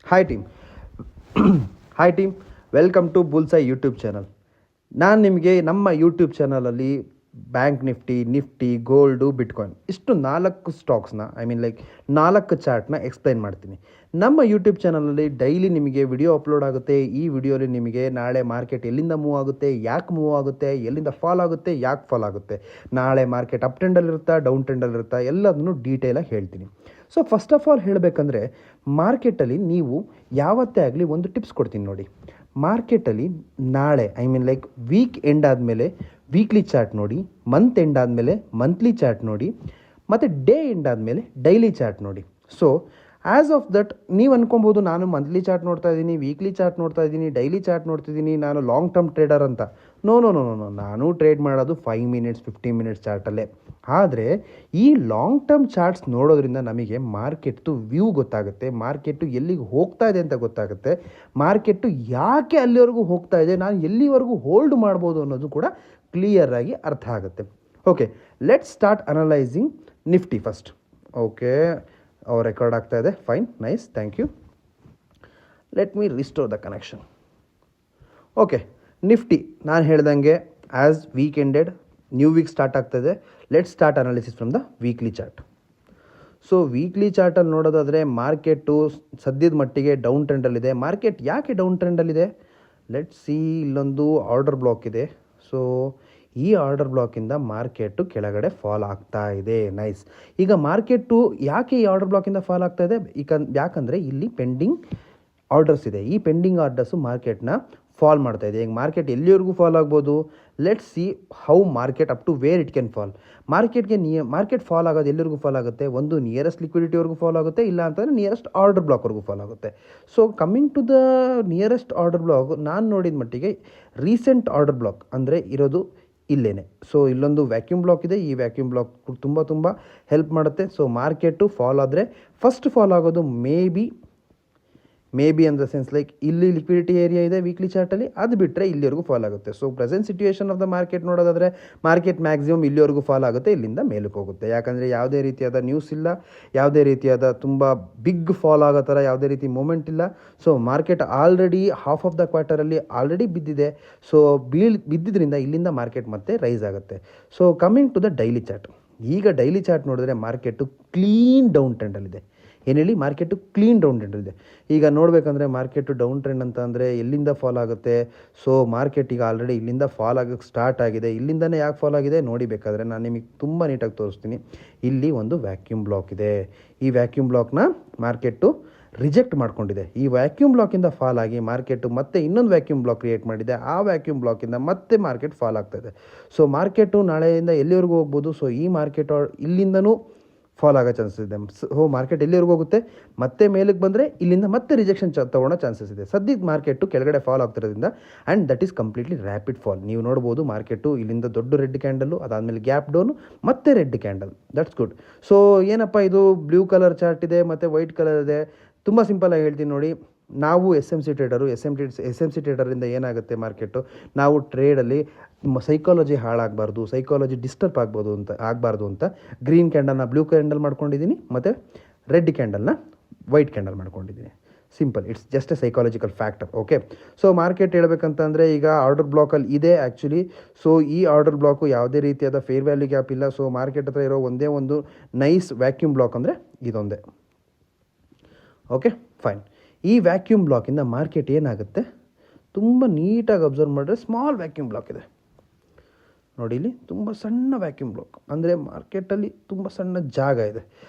Hi team. Hi team, welcome to bullseye YouTube channel. ನಾನು ನಿಮಗೆ ನಮ್ಮ ಯೂಟ್ಯೂಬ್ ಚಾನಲಲ್ಲಿ ಬ್ಯಾಂಕ್ ನಿಫ್ಟಿ ಗೋಲ್ಡು ಬಿಟ್ಕಾಯಿನ್ ಇಷ್ಟು 4 ಸ್ಟಾಕ್ಸ್ನ ನಾಲ್ಕು ಚಾರ್ಟ್ನ ಎಕ್ಸ್ಪ್ಲೈನ್ ಮಾಡ್ತೀನಿ. ನಮ್ಮ ಯೂಟ್ಯೂಬ್ ಚಾನಲಲ್ಲಿ ಡೈಲಿ ನಿಮಗೆ ವಿಡಿಯೋ ಅಪ್ಲೋಡ್ ಆಗುತ್ತೆ. ಈ ವಿಡಿಯೋಲಿ ನಿಮಗೆ ನಾಳೆ ಮಾರ್ಕೆಟ್ ಎಲ್ಲಿಂದ ಮೂವ್ ಆಗುತ್ತೆ, ಯಾಕೆ ಮೂವ್ ಆಗುತ್ತೆ, ಎಲ್ಲಿಂದ ಫಾಲ್ ಆಗುತ್ತೆ, ಯಾಕೆ ಫಾಲ್ ಆಗುತ್ತೆ, ನಾಳೆ ಮಾರ್ಕೆಟ್ ಅಪ್ ಟ್ರೆಂಡಲ್ಲಿರುತ್ತಾ ಡೌನ್ ಟ್ರೆಂಡಲ್ಲಿರುತ್ತಾ ಎಲ್ಲದನ್ನು ಡೀಟೇಲಾಗಿ ಹೇಳ್ತೀನಿ. ಸೊ ಫಸ್ಟ್ ಆಫ್ ಆಲ್ ಹೇಳಬೇಕಂದ್ರೆ ಮಾರ್ಕೆಟಲ್ಲಿ ನೀವು ಯಾವತ್ತೇ ಆಗಲಿ ಒಂದು ಟಿಪ್ಸ್ ಕೊಡ್ತೀನಿ ನೋಡಿ. ಮಾರ್ಕೆಟಲ್ಲಿ ನಾಳೆ ವೀಕ್ ಎಂಡ್ ಆದಮೇಲೆ ವೀಕ್ಲಿ ಚಾರ್ಟ್ ನೋಡಿ, ಮಂತ್ ಎಂಡ್ ಆದಮೇಲೆ ಮಂತ್ಲಿ ಚಾರ್ಟ್ ನೋಡಿ, ಮತ್ತು ಡೇ ಎಂಡ್ ಆದಮೇಲೆ ಡೈಲಿ ಚಾರ್ಟ್ ನೋಡಿ. ಸೊ ಆ್ಯಸ್ ಆಫ್ ದಟ್ ನೀವು ಅನ್ಕೊಬೋದು ನಾನು ಮಂತ್ಲಿ ಚಾರ್ಟ್ ನೋಡ್ತಾ ಇದ್ದೀನಿ, ವೀಕ್ಲಿ ಚಾರ್ಟ್ ನೋಡ್ತಾ ಇದ್ದೀನಿ, ಡೈಲಿ ಚಾರ್ಟ್ ನೋಡ್ತಿದ್ದೀನಿ, ನಾನು ಲಾಂಗ್ ಟರ್ಮ್ ಟ್ರೇಡರ್ ಅಂತ. ನೋ, ನಾನು ಟ್ರೇಡ್ ಮಾಡೋದು 5 ಮಿನಿಟ್ಸ್ 15 ಮಿನಿಟ್ಸ್ ಚಾರ್ಟಲ್ಲೇ. ಆದರೆ ಈ ಲಾಂಗ್ ಟರ್ಮ್ ಚಾರ್ಟ್ಸ್ ನೋಡೋದ್ರಿಂದ ನಮಗೆ ಮಾರ್ಕೆಟ್ದು ವ್ಯೂ ಗೊತ್ತಾಗುತ್ತೆ, ಮಾರ್ಕೆಟು ಎಲ್ಲಿಗೆ ಹೋಗ್ತಾ ಇದೆ ಅಂತ ಗೊತ್ತಾಗುತ್ತೆ, ಮಾರ್ಕೆಟು ಯಾಕೆ ಅಲ್ಲಿವರೆಗೂ ಹೋಗ್ತಾ ಇದೆ, ನಾನು ಎಲ್ಲಿವರೆಗೂ ಹೋಲ್ಡ್ ಮಾಡ್ಬೋದು ಅನ್ನೋದು ಕೂಡ ಕ್ಲಿಯರಾಗಿ ಅರ್ಥ ಆಗುತ್ತೆ. Okay, let's start analysing Nifty first. Okay, record ಆಗ್ತಾ ಇದೆ. Fine, nice, thank you. Let me restore the connection. Okay, Nifty ನಾನು ಹೇಳ್ದಂಗೆ as week ended, new week start ಆಗ್ತಾಯಿದೆ. Let start analysis from the weekly chart. So weekly ಚಾರ್ಟಲ್ಲಿ ನೋಡೋದಾದರೆ market ಸದ್ಯದ ಮಟ್ಟಿಗೆ down ಟ್ರೆಂಡಲ್ಲಿದೆ. ಮಾರ್ಕೆಟ್ ಯಾಕೆ ಡೌನ್ ಟ್ರೆಂಡಲ್ಲಿದೆ? ಲೆಟ್ ಸಿ, ಇಲ್ಲೊಂದು ಆರ್ಡರ್ ಬ್ಲಾಕ್ ಇದೆ. ಸೊ ಈ ಆರ್ಡರ್ ಬ್ಲಾಕಿಂದ ಮಾರ್ಕೆಟು ಕೆಳಗಡೆ ಫಾಲ್ ಆಗ್ತಾ ಇದೆ. ನೈಸ್. ಈಗ ಮಾರ್ಕೆಟು ಯಾಕೆ ಈ ಆರ್ಡರ್ ಬ್ಲಾಕಿಂದ ಫಾಲ್ ಆಗ್ತಾ ಇದೆ? ಯಾಕಂದರೆ ಇಲ್ಲಿ ಪೆಂಡಿಂಗ್ ಆರ್ಡರ್ಸ್ ಇದೆ. ಈ ಪೆಂಡಿಂಗ್ ಆರ್ಡರ್ಸು ಮಾರ್ಕೆಟ್ನ ಫಾಲ್ ಮಾಡ್ತಾ ಇದೆ. ಈಗ ಮಾರ್ಕೆಟ್ ಎಲ್ಲಿವರೆಗೂ ಫಾಲ್ ಆಗ್ಬೋದು? Let's see how market up to where it can fall. Market fall ಆಗೋದು ಎಲ್ಲಿವರೆಗೂ ಫಾಲ್ ಆಗುತ್ತೆ? ಒಂದು ನಿಯರೆಸ್ಟ್ ಲಿಕ್ವಿಡಿಟಿವರೆಗೂ ಫಾಲ್ ಆಗುತ್ತೆ, ಇಲ್ಲ ಅಂತಂದರೆ ನಿಯರೆಸ್ಟ್ ಆರ್ಡರ್ ಬ್ಲಾಕ್ವರೆಗೂ ಫಾಲ್ ಆಗುತ್ತೆ. So coming to the nearest order block, ನಾನು ನೋಡಿದ ಮಟ್ಟಿಗೆ ರೀಸೆಂಟ್ ಆರ್ಡರ್ ಬ್ಲಾಕ್ ಅಂದರೆ ಇರೋದು ಇಲ್ಲೇನೆ. ಸೊ ಇಲ್ಲೊಂದು ವ್ಯಾಕ್ಯೂಮ್ ಬ್ಲಾಕ್ ಇದೆ. ಈ ವ್ಯಾಕ್ಯೂಮ್ ಬ್ಲಾಕ್ ತುಂಬ ಹೆಲ್ಪ್ ಮಾಡುತ್ತೆ. ಸೊ ಮಾರ್ಕೆಟು ಫಾಲ್ ಆದರೆ ಫಸ್ಟ್ ಫಾಲ್ ಆಗೋದು maybe in the sense ಇಲ್ಲಿ ಲಿಕ್ವಿಡಿಟಿ ಏರಿಯಾ ಇದೆ ವೀಕ್ಲಿ ಚಾರ್ಟಲ್ಲಿ, ಅದು ಬಿಟ್ಟರೆ ಇಲ್ಲಿವರೆಗೂ ಫಾಲ್ ಆಗುತ್ತೆ. So present situation of the market ನೋಡೋದಾದರೆ ಮಾರ್ಕೆಟ್ ಮ್ಯಾಕ್ಸಿಮಮ್ ಇಲ್ಲಿವರೆಗೂ ಫಾಲ್ ಆಗುತ್ತೆ, ಇಲ್ಲಿಂದ ಮೇಲಕ್ಕೆ ಹೋಗುತ್ತೆ. ಯಾಕಂದರೆ ಯಾವುದೇ ರೀತಿಯಾದ ನ್ಯೂಸ್ ಇಲ್ಲ, ಯಾವುದೇ ರೀತಿಯಾದ ತುಂಬ ಬಿಗ್ ಫಾಲ್ ಆಗೋ ಥರ ಯಾವುದೇ ರೀತಿ ಮೂಮೆಂಟ್ ಇಲ್ಲ. So market already half of the ಕ್ವಾರ್ಟರಲ್ಲಿ ಆಲ್ರೆಡಿ ಬಿದ್ದಿದೆ. ಸೊ ಬಿದ್ದಿದ್ದರಿಂದ ಇಲ್ಲಿಂದ ಮಾರ್ಕೆಟ್ ಮತ್ತೆ ರೈಸ್ ಆಗುತ್ತೆ. So coming to the daily chart. ಈಗ ಡೈಲಿ ಚಾರ್ಟ್ ನೋಡಿದ್ರೆ ಮಾರ್ಕೆಟು ಕ್ಲೀನ್ ಡೌನ್ ಟ್ರೆಂಡಲ್ಲಿದೆ. ಏನು ಹೇಳಿ? ಮಾರ್ಕೆಟು ಕ್ಲೀನ್ ಡೌನ್ ಟ್ರೆಂಡ್ ಇದೆ. ಈಗ ನೋಡಬೇಕಂದ್ರೆ ಮಾರ್ಕೆಟು ಡೌನ್ ಟ್ರೆಂಡ್ ಅಂತ ಅಂದರೆ ಎಲ್ಲಿಂದ ಫಾಲ್ ಆಗುತ್ತೆ? ಸೊ ಮಾರ್ಕೆಟ್ ಈಗ ಆಲ್ರೆಡಿ ಇಲ್ಲಿಂದ ಫಾಲ್ ಆಗೋಕ್ಕೆ ಸ್ಟಾರ್ಟ್ ಆಗಿದೆ. ಇಲ್ಲಿಂದನೇ ಯಾಕೆ ಫಾಲ್ ಆಗಿದೆ ನೋಡಿ, ಬೇಕಾದರೆ ನಾನು ನಿಮಗೆ ತುಂಬ ನೀಟಾಗಿ ತೋರಿಸ್ತೀನಿ. ಇಲ್ಲಿ ಒಂದು ವ್ಯಾಕ್ಯೂಮ್ ಬ್ಲಾಕ್ ಇದೆ. ಈ ವ್ಯಾಕ್ಯೂಮ್ ಬ್ಲಾಕ್ನ ಮಾರ್ಕೆಟು ರಿಜೆಕ್ಟ್ ಮಾಡ್ಕೊಂಡಿದೆ. ಈ ವ್ಯಾಕ್ಯೂಮ್ ಬ್ಲಾಕಿಂದ ಫಾಲ್ ಆಗಿ ಮಾರ್ಕೆಟು ಮತ್ತೆ ಇನ್ನೊಂದು ವ್ಯಾಕ್ಯೂಮ್ ಬ್ಲಾಕ್ ಕ್ರಿಯೇಟ್ ಮಾಡಿದೆ. ಆ ವ್ಯಾಕ್ಯೂಮ್ ಬ್ಲಾಕಿಂದ ಮತ್ತೆ ಮಾರ್ಕೆಟ್ ಫಾಲ್ ಆಗ್ತಾಯಿದೆ. ಸೊ ಮಾರ್ಕೆಟು ನಾಳೆಯಿಂದ ಎಲ್ಲಿವರೆಗೂ ಹೋಗ್ಬೋದು? ಸೊ ಈ ಮಾರ್ಕೆಟ್ ಇಲ್ಲಿಂದನೂ ಫಾಲ್ ಆಗೋ ಚಾನ್ಸಸ್ ಇದೆ. ಮಾರ್ಕೆಟ್ ಎಲ್ಲಿವರೆಗೂ ಹೋಗುತ್ತೆ? ಮತ್ತೆ ಮೇಲಕ್ಕೆ ಬಂದರೆ ಇಲ್ಲಿಂದ ಮತ್ತೆ ರಿಜೆಕ್ಷನ್ ತೊಗೊಳ್ಳೋ ಚಾನ್ಸಸ್ ಇದೆ. ಸದ್ಯದ ಮಾರ್ಕೆಟು ಕೆಳಗಡೆ ಫಾಲ್ ಆಗ್ತಿರೋದ್ರಿಂದ and that is completely rapid fall. ನೀವು ನೋಡ್ಬೋದು ಮಾರ್ಕೆಟು ಇಲ್ಲಿಂದ ದೊಡ್ಡ ರೆಡ್ ಕ್ಯಾಂಡಲು, ಅದಾದಮೇಲೆ ಗ್ಯಾಪ್ ಡೌನು, ಮತ್ತೆ red candle. That's good. So ಏನಪ್ಪ ಇದು ಬ್ಲೂ ಕಲರ್ ಚಾರ್ಟ್ ಇದೆ ಮತ್ತು ವೈಟ್ ಕಲರ್ ಇದೆ. ತುಂಬ ಸಿಂಪಲಾಗಿ ಹೇಳ್ತೀನಿ ನೋಡಿ. ನಾವು ಎಸ್ ಎಮ್ ಸಿ ಟ್ರೇಡರಿಂದ ಏನಾಗುತ್ತೆ ಮಾರ್ಕೆಟು, ನಾವು ಟ್ರೇಡಲ್ಲಿ ಸೈಕಾಲಜಿ ಹಾಳಾಗಬಾರ್ದು, ಸೈಕಾಲಜಿ ಡಿಸ್ಟರ್ಬ್ ಆಗಬಾರ್ದು ಅಂತ ಗ್ರೀನ್ ಕ್ಯಾಂಡಲ್ನ ಬ್ಲೂ ಕ್ಯಾಂಡಲ್ ಮಾಡ್ಕೊಂಡಿದ್ದೀನಿ, ಮತ್ತು ರೆಡ್ ಕ್ಯಾಂಡಲ್ನ ವೈಟ್ ಕ್ಯಾಂಡಲ್ ಮಾಡ್ಕೊಂಡಿದ್ದೀನಿ. Simple, it's just a psychological factor. Okay, so market ಹೇಳ್ಬೇಕಂತಂದರೆ ಈಗ ಆರ್ಡರ್ ಬ್ಲಾಕಲ್ಲಿ ಇದೆ ಆ್ಯಕ್ಚುಲಿ. ಸೊ ಈ ಆರ್ಡರ್ ಬ್ಲಾಕು ಯಾವುದೇ ರೀತಿಯಾದ ಫೇರ್ ವ್ಯಾಲ್ಯೂ ಗ್ಯಾಪ್ ಇಲ್ಲ. ಸೊ ಮಾರ್ಕೆಟ್ ಹತ್ರ ಇರೋ ಒಂದೇ ಒಂದು ನೈಸ್ ವ್ಯಾಕ್ಯೂಮ್ ಬ್ಲಾಕ್ ಅಂದರೆ ಇದೊಂದೇ. Okay, fine. ಈ ವ್ಯಾಕ್ಯೂಮ್ ಬ್ಲಾಕಿಂದ ಮಾರ್ಕೆಟ್ ಏನಾಗುತ್ತೆ ತುಂಬ ನೀಟಾಗಿ ಅಬ್ಸರ್ವ್ ಮಾಡಿದ್ರೆ ಸ್ಮಾಲ್ ವ್ಯಾಕ್ಯೂಮ್ ಬ್ಲಾಕ್ ಇದೆ ನೋಡಿ. ಇಲ್ಲಿ ತುಂಬ ಸಣ್ಣ ವ್ಯಾಕ್ಯೂಮ್ ಬ್ಲಾಕ್ ಅಂದರೆ ಮಾರ್ಕೆಟಲ್ಲಿ ತುಂಬ ಸಣ್ಣ ಜಾಗ ಇದೆ.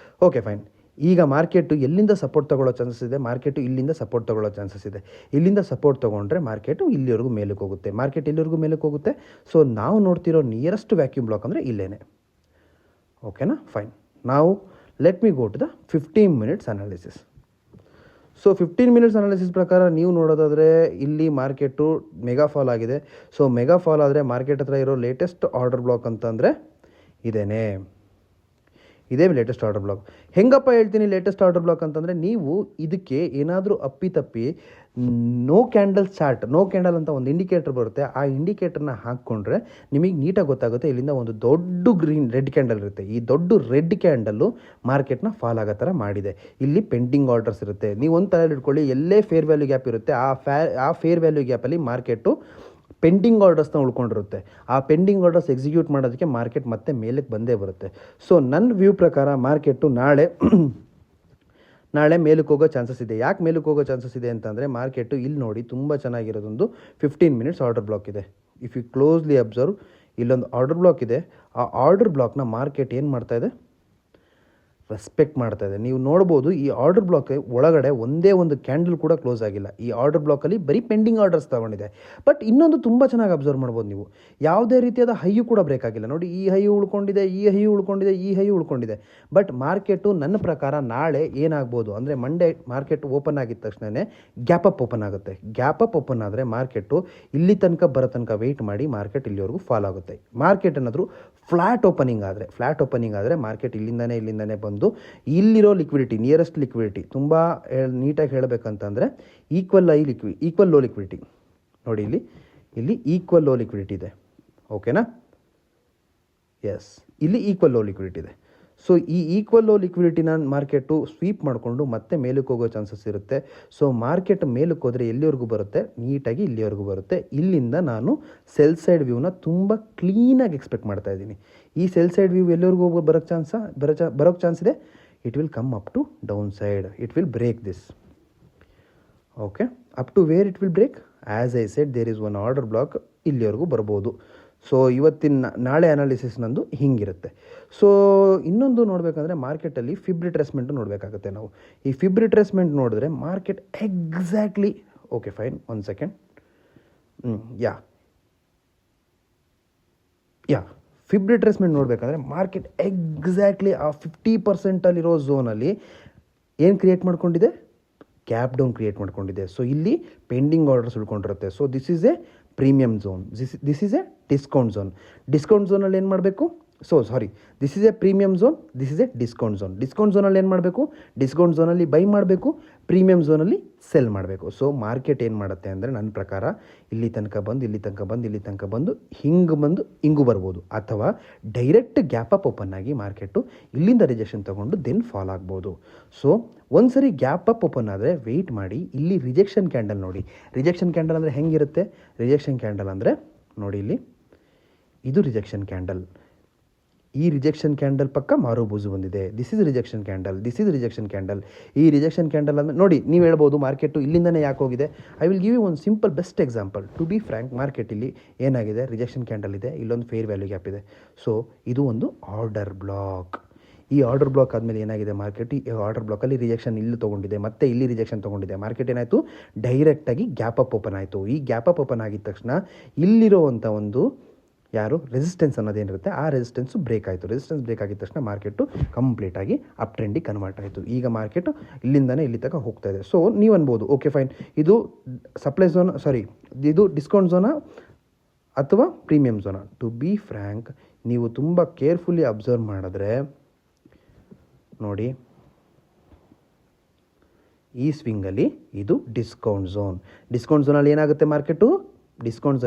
Okay, fine. ಈಗ ಮಾರ್ಕೆಟು ಎಲ್ಲಿಂದ ಸಪೋರ್ಟ್ ತೊಗೊಳ್ಳೋ ಚಾನ್ಸಸ್ ಇದೆ? ಮಾರ್ಕೆಟು ಇಲ್ಲಿಂದ ಸಪೋರ್ಟ್ ತೊಗೊಳ್ಳೋ ಚಾನ್ಸಸ್ ಇದೆ. ಇಲ್ಲಿಂದ ಸಪೋರ್ಟ್ ತೊಗೊಂಡ್ರೆ ಮಾರ್ಕೆಟು ಇಲ್ಲಿವರೆಗೂ ಮೇಲಕ್ಕೆ ಹೋಗುತ್ತೆ. ಮಾರ್ಕೆಟ್ ಇಲ್ಲಿವರೆಗೂ ಮೇಲಕ್ಕೆ ಹೋಗುತ್ತೆ. ಸೊ ನಾವು ನೋಡ್ತಿರೋ ನಿಯರೆಸ್ಟ್ ವ್ಯಾಕ್ಯೂಮ್ ಬ್ಲಾಕ್ ಅಂದರೆ ಇಲ್ಲೇನೆ. ಓಕೆನಾ? ಫೈನ್. ನಾವು let me go to the 15 minutes analysis. So 15 minutes analysis ಪ್ರಕಾರ ನೀವು ನೋಡೋದಾದರೆ ಇಲ್ಲಿ ಮಾರ್ಕೆಟು ಮೆಗಾ ಫಾಲ್ ಆಗಿದೆ. ಸೊ ಮೆಗಾ ಫಾಲ್ ಆದರೆ ಮಾರ್ಕೆಟ್ ಹತ್ರ ಇರೋ ಲೇಟೆಸ್ಟ್ ಆರ್ಡರ್ ಬ್ಲಾಕ್ ಅಂತಂದರೆ ಇದೇನೆ. ಇದೇ ಲೇಟೆಸ್ಟ್ ಆರ್ಡರ್ ಬ್ಲಾಕ್. ಹೆಂಗಪ್ಪ ಹೇಳ್ತೀನಿ ಲೇಟೆಸ್ಟ್ ಆರ್ಡರ್ ಬ್ಲಾಕ್ ಅಂತಂದರೆ, ನೀವು ಇದಕ್ಕೆ ಏನಾದರೂ ಅಪ್ಪಿತಪ್ಪಿ no candle chart, no candle ಅಂತ ಒಂದು ಇಂಡಿಕೇಟರ್ ಬರುತ್ತೆ, ಆ ಇಂಡಿಕೇಟರ್ನ ಹಾಕ್ಕೊಂಡ್ರೆ ನಿಮಗೆ ನೀಟಾಗಿ ಗೊತ್ತಾಗುತ್ತೆ. ಇಲ್ಲಿಂದ ಒಂದು ದೊಡ್ಡ ರೆಡ್ ಕ್ಯಾಂಡಲ್ ಇರುತ್ತೆ. ಈ ದೊಡ್ಡ ರೆಡ್ ಕ್ಯಾಂಡಲ್ಲು ಮಾರ್ಕೆಟ್ನ ಫಾಲ್ ಆಗೋ ಥರ ಮಾಡಿದೆ. ಇಲ್ಲಿ ಪೆಂಡಿಂಗ್ ಆರ್ಡರ್ಸ್ ಇರುತ್ತೆ. ನೀವು ಒಂದು ತಲೆಯಲ್ಲಿ ಇಟ್ಕೊಳ್ಳಿ, ಎಲ್ಲೇ ಫೇರ್ ವ್ಯಾಲ್ಯೂ ಗ್ಯಾಪ್ ಇರುತ್ತೆ, ಆ ಫೇರ್ ವ್ಯಾಲ್ಯೂ ಗ್ಯಾಪಲ್ಲಿ ಮಾರ್ಕೆಟು ಪೆಂಡಿಂಗ್ ಆರ್ಡರ್ಸ್ನ ಉಳ್ಕೊಂಡಿರುತ್ತೆ. ಆ ಪೆಂಡಿಂಗ್ ಆರ್ಡರ್ಸ್ ಎಕ್ಸಿಕ್ಯೂಟ್ ಮಾಡೋದಕ್ಕೆ ಮಾರ್ಕೆಟ್ ಮತ್ತೆ ಮೇಲಕ್ಕೆ ಬಂದೇ ಬರುತ್ತೆ. ಸೊ ನನ್ನ ವ್ಯೂ ಪ್ರಕಾರ ಮಾರ್ಕೆಟು ನಾಳೆ ಮೇಲಕ್ಕೆ ಹೋಗೋ ಚಾನ್ಸಸ್ ಇದೆ. ಯಾಕೆ ಮೇಲಕ್ಕೆ ಹೋಗೋ ಚಾನ್ಸಸ್ ಇದೆ ಅಂತಂದರೆ, ಮಾರ್ಕೆಟು ಇಲ್ಲಿ ನೋಡಿ ತುಂಬ ಚೆನ್ನಾಗಿರೋದೊಂದು 15 ಮಿನಿಟ್ಸ್ ಆರ್ಡರ್ ಬ್ಲಾಕ್ ಇದೆ. ಇಫ್ ಯು ಕ್ಲೋಸ್ಲಿ ಅಬ್ಸರ್ವ್, ಇಲ್ಲೊಂದು ಆರ್ಡರ್ ಬ್ಲಾಕ್ ಇದೆ. ಆ ಆರ್ಡರ್ ಬ್ಲಾಕ್ನ ಮಾರ್ಕೆಟ್ ಏನು ಮಾಡ್ತಾಯಿದೆ, ರೆಸ್ಪೆಕ್ಟ್ ಮಾಡ್ತಾ ಇದೆ. ನೀವು ನೋಡ್ಬೋದು, ಈ ಆರ್ಡರ್ ಬ್ಲಾಕ್ ಒಳಗಡೆ ಒಂದೇ ಒಂದು ಕ್ಯಾಂಡಲ್ ಕೂಡ ಕ್ಲೋಸ್ ಆಗಿಲ್ಲ. ಈ ಆರ್ಡರ್ ಬ್ಲಾಕಲ್ಲಿ ಬರೀ ಪೆಂಡಿಂಗ್ ಆರ್ಡರ್ಸ್ ತೊಗೊಂಡಿದೆ. ಬಟ್ ಇನ್ನೊಂದು ತುಂಬ ಚೆನ್ನಾಗಿ ಅಬ್ಸರ್ವ್ ಮಾಡ್ಬೋದು ನೀವು, ಯಾವುದೇ ರೀತಿಯಾದ ಹೈಯು ಕೂಡ ಬ್ರೇಕ್ ಆಗಿಲ್ಲ. ನೋಡಿ, ಈ ಹೈ ಉಳ್ಕೊಂಡಿದೆ, ಈ ಹೈ ಉಳ್ಕೊಂಡಿದೆ, ಈ ಹೈ ಉಳ್ಕೊಂಡಿದೆ. ಬಟ್ ಮಾರ್ಕೆಟು ನನ್ನ ಪ್ರಕಾರ ನಾಳೆ ಏನಾಗ್ಬೋದು ಅಂದರೆ, ಮಂಡೇ ಮಾರ್ಕೆಟ್ ಓಪನ್ ಆಗಿದ ತಕ್ಷಣವೇ ಗ್ಯಾಪ್ ಅಪ್ ಓಪನ್ ಆಗುತ್ತೆ. ಗ್ಯಾಪ್ ಅಪ್ ಓಪನ್ ಆದರೆ ಮಾರ್ಕೆಟು ಇಲ್ಲಿ ತನಕ ಬರೋ ತನಕ ವೆಯ್ಟ್ ಮಾಡಿ ಮಾರ್ಕೆಟ್ ಇಲ್ಲಿವರೆಗೂ ಫಾಲ್ ಆಗುತ್ತೆ. ಮಾರ್ಕೆಟ್ ಏನಾದರೂ ಫ್ಲ್ಯಾಟ್ ಓಪನಿಂಗ್ ಆದರೆ ಮಾರ್ಕೆಟ್ ಇಲ್ಲಿಂದನೇ ಬಂದು ಇಲ್ಲಿರೋ ಲಿಕ್ವಿಡಿಟಿ, ನಿಯರೆಸ್ಟ್ ಲಿಕ್ವಿಡಿಟಿ, ತುಂಬ ನೀಟಾಗಿ ಹೇಳಬೇಕಂತಂದರೆ ಈಕ್ವಲ್ ಲೋ ಲಿಕ್ವಿಡಿಟಿ ನೋಡಿ, ಇಲ್ಲಿ ಈಕ್ವಲ್ ಲೋ ಲಿಕ್ವಿಡಿಟಿ ಇದೆ. ಓಕೆನಾ? ಎಸ್, ಇಲ್ಲಿ ಈಕ್ವಲ್ ಲೋ ಲಿಕ್ವಿಡಿಟಿ ಇದೆ. ಸೊ ಈ ಈಕ್ವಲ್ ಲೋ ಲಿಕ್ವಿಡಿಟಿನ ಮಾರ್ಕೆಟು ಸ್ವೀಪ್ ಮಾಡಿಕೊಂಡು ಮತ್ತೆ ಮೇಲಕ್ಕೆ ಹೋಗೋ ಚಾನ್ಸಸ್ ಇರುತ್ತೆ. ಸೊ ಮಾರ್ಕೆಟ್ ಮೇಲಕ್ಕೆ ಹೋದರೆ ಎಲ್ಲಿವರೆಗೂ ಬರುತ್ತೆ, ನೀಟಾಗಿ ಇಲ್ಲಿವರೆಗೂ ಬರುತ್ತೆ. ಇಲ್ಲಿಂದ ನಾನು ಸೆಲ್ ಸೈಡ್ ವ್ಯೂನ ತುಂಬ ಕ್ಲೀನಾಗಿ ಎಕ್ಸ್ಪೆಕ್ಟ್ ಮಾಡ್ತಾ ಇದ್ದೀನಿ. ಈ ಸೆಲ್ ಸೈಡ್ ವ್ಯೂ ಎಲ್ಲಿವರೆಗೂ ಬರೋಕ್ಕೆ ಚಾನ್ಸ್ ಇದೆ. It will come up to down side, it will break this. Okay, up to where it will break, as I said there is one order block, ಇಲ್ಲಿವರೆಗೂ ಬರ್ಬೋದು. So ನಾಳೆ analysis ನಂದು ಹಿಂಗಿರುತ್ತೆ. So ಇನ್ನೊಂದು ನೋಡಬೇಕಂದ್ರೆ, ಮಾರ್ಕೆಟಲ್ಲಿ ಫಿಬ್ ರಿಟ್ರೇಸ್ಮೆಂಟು ನೋಡಬೇಕಾಗುತ್ತೆ ನಾವು. ಈ ಫಿಬ್ ರಿಟ್ರೇಸ್ಮೆಂಟ್ ನೋಡಿದ್ರೆ market exactly, okay fine, 1 second, fib retracement ನೋಡಬೇಕಂದ್ರೆ ಮಾರ್ಕೆಟ್ ಎಕ್ಸಾಕ್ಟ್ಲಿ ಆ 50%ಅಲ್ಲಿರೋ ಝೋನಲ್ಲಿ ಏನು ಕ್ರಿಯೇಟ್ ಮಾಡ್ಕೊಂಡಿದೆ, ಗ್ಯಾಪ್ ಡೌನ್ ಕ್ರಿಯೇಟ್ ಮಾಡ್ಕೊಂಡಿದೆ. ಸೊ ಇಲ್ಲಿ ಪೆಂಡಿಂಗ್ ಆರ್ಡರ್ಸ್ ಉಳ್ಕೊಂಡಿರುತ್ತೆ. So this is a premium zone, this is a discount ಝೋನಲ್ಲಿ ಏನು ಮಾಡಬೇಕು, this is a premium zone, this is a discount ಝೋನಲ್ಲಿ ಏನು ಮಾಡಬೇಕು, ಡಿಸ್ಕೌಂಟ್ ಝೋನಲ್ಲಿ ಬೈ ಮಾಡಬೇಕು, ಪ್ರೀಮಿಯಮ್ ಝೋನಲ್ಲಿ ಸೆಲ್ ಮಾಡಬೇಕು. ಸೊ ಮಾರ್ಕೆಟ್ ಏನು ಮಾಡುತ್ತೆ ಅಂದರೆ, ನನ್ನ ಪ್ರಕಾರ ಇಲ್ಲಿ ತನಕ ಬಂದು ಹಿಂಗೂ ಬರ್ಬೋದು, ಅಥವಾ ಡೈರೆಕ್ಟ್ ಗ್ಯಾಪ್ ಅಪ್ ಓಪನ್ ಆಗಿ ಮಾರ್ಕೆಟು ಇಲ್ಲಿಂದ ರಿಜೆಕ್ಷನ್ ತೊಗೊಂಡು ದೆನ್ ಫಾಲ್ ಆಗ್ಬೋದು. ಸೊ ಒಂದು ಸರಿ ಗ್ಯಾಪ್ ಅಪ್ ಓಪನ್ ಆದರೆ ವೆಯ್ಟ್ ಮಾಡಿ. ಇಲ್ಲಿ ರಿಜೆಕ್ಷನ್ ಕ್ಯಾಂಡಲ್ ನೋಡಿ, ರಿಜೆಕ್ಷನ್ ಕ್ಯಾಂಡಲ್ ಅಂದರೆ ಹೆಂಗಿರುತ್ತೆ, ರಿಜೆಕ್ಷನ್ ಕ್ಯಾಂಡಲ್ ಅಂದರೆ ನೋಡಿ, ಇದು ರಿಜೆಕ್ಷನ್ ಕ್ಯಾಂಡಲ್. ಈ ರಿಜೆಕ್ಷನ್ ಕ್ಯಾಂಡಲ್ ಪಕ್ಕ ಮಾರುಬೂಸು ಬಂದಿದೆ. This is rejection candle. ಈ ರಿಜೆಕ್ಷನ್ ಕ್ಯಾಂಡಲ್ ಅಂದರೆ ನೋಡಿ, ನೀವು ಹೇಳ್ಬೋದು ಮಾರ್ಕೆಟು ಇಲ್ಲಿಂದನೇ ಯಾಕೆ ಹೋಗಿದೆ. ಐ ವಿಲ್ ಗಿವ್ ಯು ಒಂದು simple best example. To be frank, market ಇಲ್ಲಿ ಏನಾಗಿದೆ, ರಿಜೆಕ್ಷನ್ ಕ್ಯಾಂಡಲ್ ಇದೆ, ಇಲ್ಲೊಂದು ಫೇರ್ ವ್ಯಾಲ್ಯೂ ಗ್ಯಾಪ್ ಇದೆ. ಸೊ ಇದು ಒಂದು ಆರ್ಡರ್ ಬ್ಲಾಕ್. ಈ ಆರ್ಡರ್ ಬ್ಲಾಕ್ ಆದಮೇಲೆ ಏನಾಗಿದೆ, ಮಾರ್ಕೆಟ್ ಈ ಆರ್ಡರ್ ಬ್ಲಾಕಲ್ಲಿ ರಿಜೆಕ್ಷನ್ ಇಲ್ಲಿ ತೊಗೊಂಡಿದೆ, ಮತ್ತೆ ಇಲ್ಲಿ ರಿಜೆಕ್ಷನ್ ತೊಗೊಂಡಿದೆ. ಮಾರ್ಕೆಟ್ ಏನಾಯಿತು, ಡೈರೆಕ್ಟಾಗಿ ಗ್ಯಾಪ್ ಅಪ್ ಓಪನ್ ಆಯಿತು. ಈ ಗ್ಯಾಪ್ ಅಪ್ ಓಪನ್ ಆಗಿದ ತಕ್ಷಣ ಇಲ್ಲಿರೋವಂಥ ಒಂದು ರೆಸಿಸ್ಟೆನ್ಸ್ ಅನ್ನೋದೇನಿರುತ್ತೆ, ಆ ರೆಸಿಸ್ಟೆನ್ಸು ಬ್ರೇಕ್ ಆಯಿತು. ರೆಸಿಸ್ಟೆನ್ಸ್ ಬ್ರೇಕ್ ಆಗಿದ ತಕ್ಷಣ ಮಾರ್ಕೆಟು ಕಂಪ್ಲೀಟಾಗಿ ಅಪ್ ಟ್ರೆಂಡಿಗೆ ಕನ್ವರ್ಟ್ ಆಯಿತು. ಈಗ ಮಾರ್ಕೆಟು ಇಲ್ಲಿಂದನೇ ಇಲ್ಲಿ ತನಕ ಹೋಗ್ತಾ ಇದೆ. ಸೊ ನೀವು ಅನ್ಬೋದು, ಓಕೆ ಫೈನ್, ಇದು ಸಪ್ಲೈ ಝೋನ್, ಇದು ಡಿಸ್ಕೌಂಟ್ ಝೋನಾ ಅಥವಾ ಪ್ರೀಮಿಯಂ ಝೋನಾ? ಟು ಬಿ ಫ್ರ್ಯಾಂಕ್, ನೀವು ತುಂಬ ಕೇರ್ಫುಲ್ಲಿ ಅಬ್ಸರ್ವ್ ಮಾಡಿದ್ರೆ ನೋಡಿ, ಈ ಸ್ವಿಂಗಲ್ಲಿ ಇದು ಡಿಸ್ಕೌಂಟ್ ಝೋನಲ್ಲಿ ಏನಾಗುತ್ತೆ, ಮಾರ್ಕೆಟು ಡಿಸ್ಕೌಂಟ್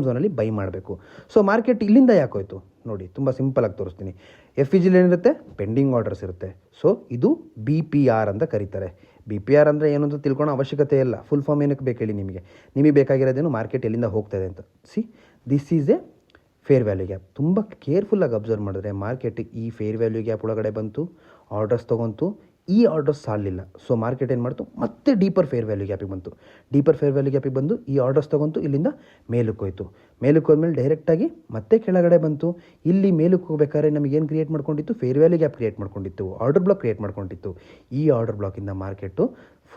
ಝೋನಲ್ಲಿ ಬೈ ಮಾಡಬೇಕು. ಸೊ ಮಾರ್ಕೆಟ್ ಇಲ್ಲಿಂದ ಯಾಕೆ ಹೋಯ್ತು ನೋಡಿ, ತುಂಬ ಸಿಂಪಲಾಗಿ ತೋರಿಸ್ತೀನಿ. FEG ಏನಿರುತ್ತೆ, ಪೆಂಡಿಂಗ್ ಆರ್ಡರ್ಸ್ ಇರುತ್ತೆ. ಸೊ ಇದು BPR ಅಂತ ಕರೀತಾರೆ. BPR ಅಂದರೆ ಏನು ಅಂತ ತಿಳ್ಕೊಳ್ಳೋ ಅವಶ್ಯಕತೆ ಇಲ್ಲ. ಫುಲ್ ಫಾರ್ಮ್ ಏನಕ್ಕೆ ಬೇಕು ಹೇಳಿ ನಿಮಗೆ ಬೇಕಾಗಿರೋದೇನು, ಮಾರ್ಕೆಟ್ ಎಲ್ಲಿಂದ ಹೋಗ್ತಾ ಇದೆ ಅಂತ. This is A fair value gap. ತುಂಬ ಕೇರ್ಫುಲ್ಲಾಗಿ ಅಬ್ಸರ್ವ್ ಮಾಡಿದ್ರೆ ಮಾರ್ಕೆಟ್ ಈ ಫೇರ್ ವ್ಯಾಲ್ಯೂ ಗ್ಯಾಪ್ ಒಳಗಡೆ ಬಂತು, ಆರ್ಡರ್ಸ್ ತೊಗೊಂತು, ಈ ಆರ್ಡರ್ಸ್ ಸಾಲಿಲ್ಲ. ಸೊ ಮಾರ್ಕೆಟ್ ಏನು ಮಾಡ್ತು, ಮತ್ತೆ ಡೀಪರ್ ಫೇರ್ ವ್ಯಾಲ್ಯೂ ಗ್ಯಾಪಿಗೆ ಬಂದು ಈ ಆರ್ಡರ್ಸ್ ತೊಗೊಂತು, ಇಲ್ಲಿಂದ ಮೇಲಕ್ಕೆ ಹೋದ್ಮೇಲೆ ಡೈರೆಕ್ಟಾಗಿ ಮತ್ತೆ ಕೆಳಗಡೆ ಬಂತು. ಇಲ್ಲಿ ಮೇಲಕ್ಕೆ ಹೋಗ್ಬೇಕಾದ್ರೆ ನಮಗೇನು ಕ್ರಿಯೇಟ್ ಮಾಡ್ಕೊಂಡಿತ್ತು, ಫೇರ್ ವ್ಯಾಲ್ಯೂ ಗ್ಯಾಪ್ ಕ್ರಿಯೇಟ್ ಮಾಡ್ಕೊಂಡಿತ್ತು, ಆರ್ಡರ್ ಬ್ಲಾಕ್ ಕ್ರಿಯೇಟ್ ಮಾಡ್ಕೊಂಡಿತ್ತು. ಈ ಆರ್ಡರ್ ಬ್ಲಾಕಿಂದ ಮಾರ್ಕೆಟು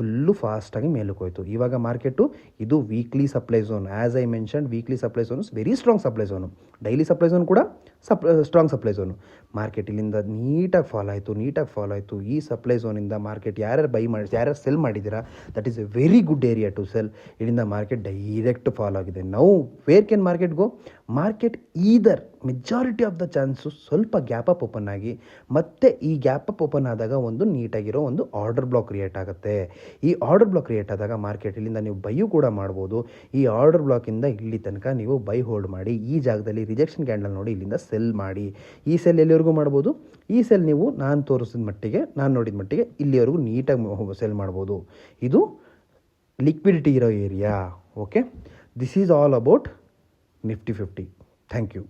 ಫುಲ್ಲು ಫಾಸ್ಟಾಗಿ ಮೇಲಕ್ಕೆ ಹೋಯಿತು. ಇವಾಗ ಮಾರ್ಕೆಟು ಇದು weekly supply zone. As I mention, weekly supply zone is very strong supply zone. Daily supply zone ಕೂಡ ಸ್ಟ್ರಾಂಗ್ ಸಪ್ಲೈ ಝೋನು. ಮಾರ್ಕೆಟ್ ಇಲ್ಲಿಂದ ನೀಟಾಗಿ ಫಾಲ್ ಆಯಿತು. ಈ ಸಪ್ಲೈ ಝೋನಿಂದ ಮಾರ್ಕೆಟ್ ಯಾರ್ಯಾರು ಸೆಲ್ ಮಾಡಿದ್ದೀರಾ, that is a very good area to sell. ಇಲ್ಲಿಂದ market direct fall ಆಗಿದೆ. ನಾವು where can market go? Market either majority of the chance ಸ್ವಲ್ಪ ಗ್ಯಾಪ್ ಅಪ್ ಓಪನ್ ಆಗಿ ಮತ್ತೆ ಈ ಗ್ಯಾಪ್ ಅಪ್ ಓಪನ್ ಆದಾಗ ಒಂದು ನೀಟಾಗಿರೋ ಒಂದು ಆರ್ಡರ್ ಬ್ಲಾಕ್ ಕ್ರಿಯೇಟ್ ಆಗುತ್ತೆ. ಈ ಆರ್ಡರ್ ಬ್ಲಾಕ್ ಕ್ರಿಯೇಟ್ ಆದಾಗ ಮಾರ್ಕೆಟ್ ಇಲ್ಲಿಂದ ನೀವು ಬೈಯು ಕೂಡ ಮಾಡ್ಬೋದು. ಈ ಆರ್ಡರ್ ಬ್ಲಾಕಿಂದ ಇಲ್ಲಿ ತನಕ ನೀವು ಬೈ ಹೋಲ್ಡ್ ಮಾಡಿ, ಈ ಜಾಗದಲ್ಲಿ ರಿಜೆಕ್ಷನ್ ಕ್ಯಾಂಡಲ್ ನೋಡಿ ಇಲ್ಲಿಂದ ಸೆಲ್ ಮಾಡಿ. ಈ ಸೆಲ್ ಎಲ್ಲಿವರೆಗೂ ಮಾಡ್ಬೋದು? ಈ ಸೆಲ್ ನೀವು ನಾನು ನೋಡಿದ ಮಟ್ಟಿಗೆ ಇಲ್ಲಿವರೆಗೂ ನೀಟಾಗಿ ಸೆಲ್ ಮಾಡ್ಬೋದು. ಇದು ಲಿಕ್ವಿಡಿಟಿ ಇರೋ area. Okay, this is all about Nifty 50. Thank you.